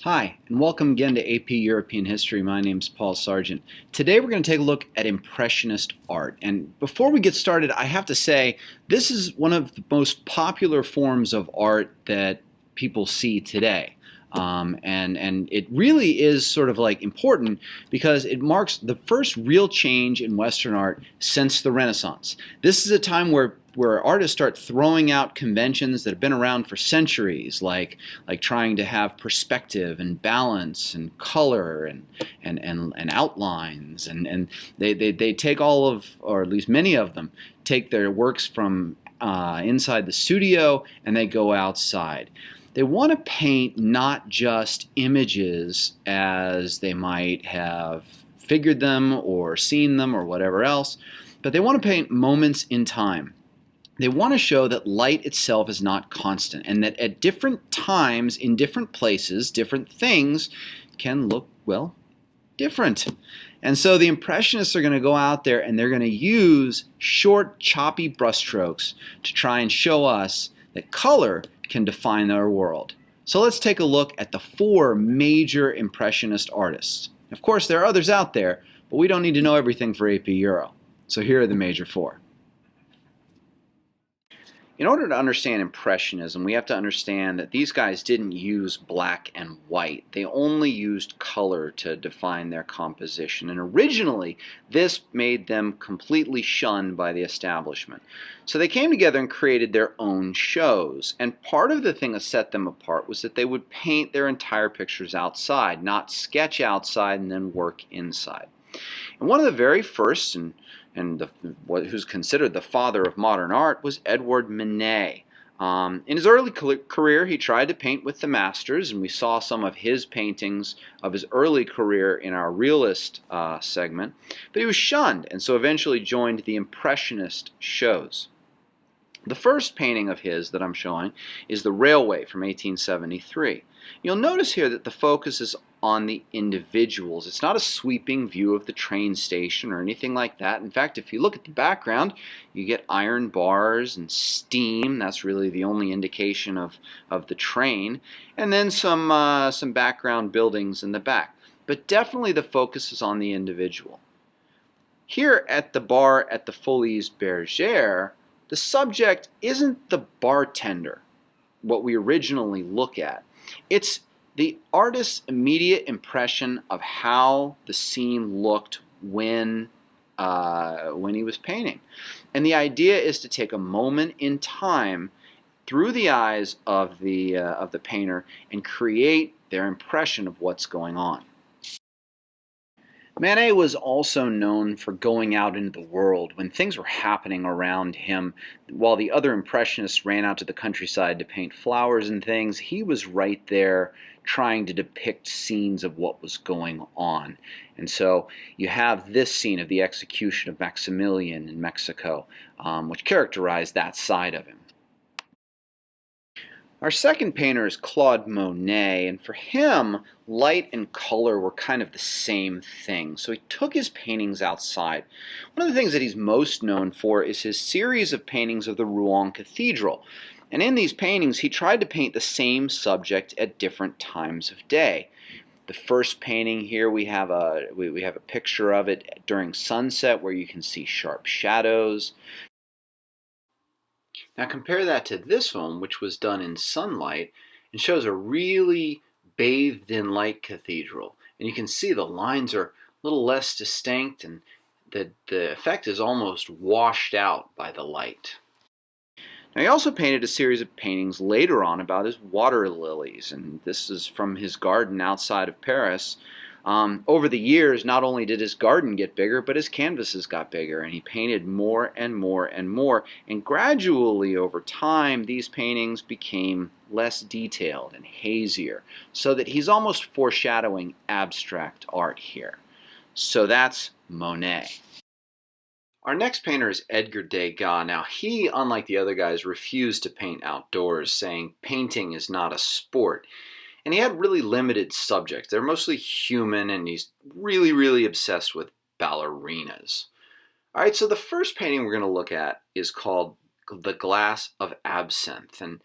Hi, and welcome again to AP European History. My name's Paul Sargent. Today we're going to take a look at Impressionist art. And before we get started, I have to say this is one of the most popular forms of art that people see today. And it really is sort of like important because it marks the first real change in Western art since the Renaissance. This is a time where artists start throwing out conventions that have been around for centuries, like trying to have perspective and balance and color and outlines, and they take all of, or at least many of them, take their works from inside the studio and they go outside. They want to paint not just images as they might have figured them or seen them or whatever else, but they want to paint moments in time. They want to show that light itself is not constant and that at different times, in different places, different things can look, well, different. And so the Impressionists are going to go out there and they're going to use short, choppy brushstrokes to try and show us that color can define our world. So let's take a look at the four major Impressionist artists. Of course, there are others out there, but we don't need to know everything for AP Euro. So here are the major four. In order to understand Impressionism, we have to understand that these guys didn't use black and white. They only used color to define their composition. And originally, this made them completely shunned by the establishment. So they came together and created their own shows. And part of the thing that set them apart was that they would paint their entire pictures outside, not sketch outside and then work inside. And one of the very first who's considered the father of modern art was Edouard Manet. In his early career, he tried to paint with the masters, and we saw some of his paintings of his early career in our realist segment, but he was shunned, and so eventually joined the Impressionist shows. The first painting of his that I'm showing is The Railway from 1873. You'll notice here that the focus is on the individuals. It's not a sweeping view of the train station or anything like that. In fact, if you look at the background, you get iron bars and steam. That's really the only indication of the train. And then some background buildings in the back. But definitely the focus is on the individual. Here at the bar at the Folies Bergère, the subject isn't the bartender, what we originally look at. It's the artist's immediate impression of how the scene looked when he was painting. And the idea is to take a moment in time through the eyes of the painter and create their impression of what's going on. Manet was also known for going out into the world when things were happening around him. While the other Impressionists ran out to the countryside to paint flowers and things, he was right there trying to depict scenes of what was going on. And so you have this scene of the execution of Maximilian in Mexico, which characterized that side of him. Our second painter is Claude Monet, and for him, light and color were kind of the same thing. So he took his paintings outside. One of the things that he's most known for is his series of paintings of the Rouen Cathedral. And in these paintings, he tried to paint the same subject at different times of day. The first painting here, we have a picture of it during sunset where you can see sharp shadows. Now compare that to this one, which was done in sunlight and shows a really bathed in light cathedral. And you can see the lines are a little less distinct and the effect is almost washed out by the light. Now he also painted a series of paintings later on about his water lilies, and this is from his garden outside of Paris. Over the years, not only did his garden get bigger, but his canvases got bigger, and he painted more and more and more. And gradually, over time, these paintings became less detailed and hazier, so that he's almost foreshadowing abstract art here. So that's Monet. Our next painter is Edgar De Gallo. Now, he, unlike the other guys, refused to paint outdoors, saying painting is not a sport. And he had really limited subjects. They're mostly human, and he's really, really obsessed with ballerinas. All right, so the first painting we're going to look at is called The Glass of Absinthe. And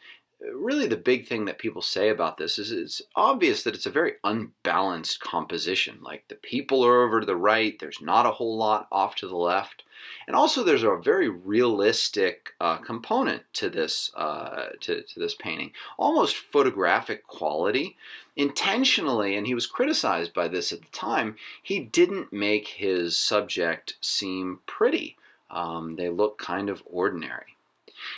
really the big thing that people say about this is it's obvious that it's a very unbalanced composition. Like the people are over to the right, there's not a whole lot off to the left. And also there's a very realistic component to this, to this painting, almost photographic quality. Intentionally, and he was criticized by this at the time, he didn't make his subject seem pretty. They look kind of ordinary.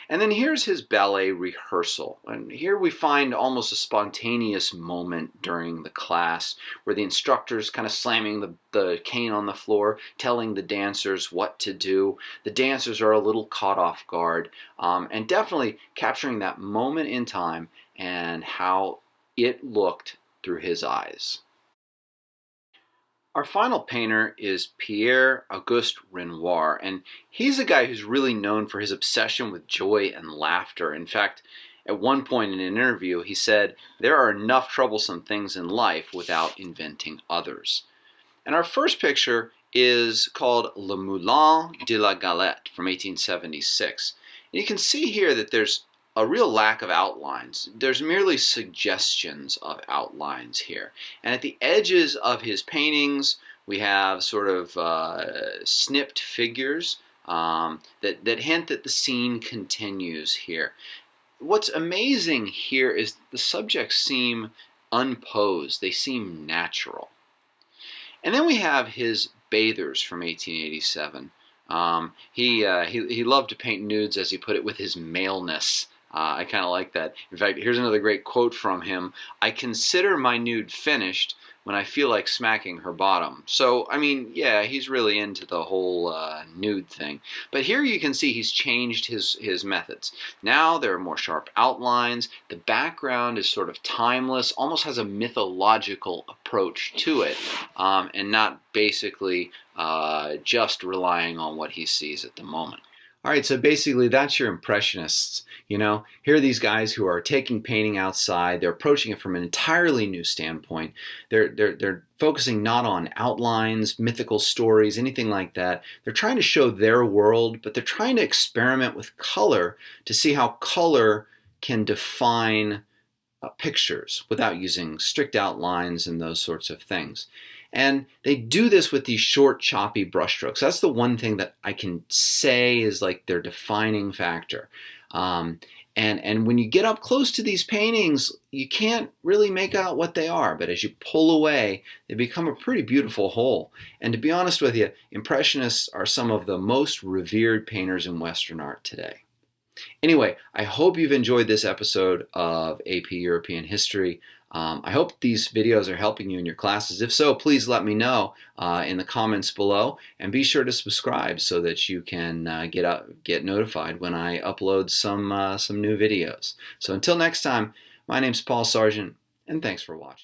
And then here's his ballet rehearsal. And here we find almost a spontaneous moment during the class where the instructor's kind of slamming the cane on the floor, telling the dancers what to do. The dancers are a little caught off guard, and definitely capturing that moment in time and how it looked through his eyes. Our final painter is Pierre Auguste Renoir, and he's a guy who's really known for his obsession with joy and laughter. In fact, at one point in an interview, he said, "There are enough troublesome things in life without inventing others." And our first picture is called Le Moulin de la Galette from 1876. And you can see here that there's a real lack of outlines. There's merely suggestions of outlines here. And at the edges of his paintings, we have sort of snipped figures that hint that the scene continues here. What's amazing here is the subjects seem unposed. They seem natural. And then we have his Bathers from 1887. He loved to paint nudes, as he put it, with his maleness. I kind of like that. In fact, here's another great quote from him. "I consider my nude finished when I feel like smacking her bottom." So, I mean, yeah, he's really into the whole nude thing. But here you can see he's changed his methods. Now there are more sharp outlines. The background is sort of timeless, almost has a mythological approach to it, and not basically just relying on what he sees at the moment. All right, so basically that's your Impressionists. You know, here are these guys who are taking painting outside. They're approaching it from an entirely new standpoint. They're focusing not on outlines, mythical stories, anything like that. They're trying to show their world, but they're trying to experiment with color to see how color can define pictures without using strict outlines and those sorts of things. And they do this with these short, choppy brushstrokes. That's the one thing that I can say is like their defining factor. And when you get up close to these paintings, you can't really make out what they are. But as you pull away, they become a pretty beautiful whole. And to be honest with you, Impressionists are some of the most revered painters in Western art today. Anyway, I hope you've enjoyed this episode of AP European History. I hope these videos are helping you in your classes. If so, please let me know in the comments below, and be sure to subscribe so that you can get notified when I upload some new videos. So until next time, my name's Paul Sargent, and thanks for watching.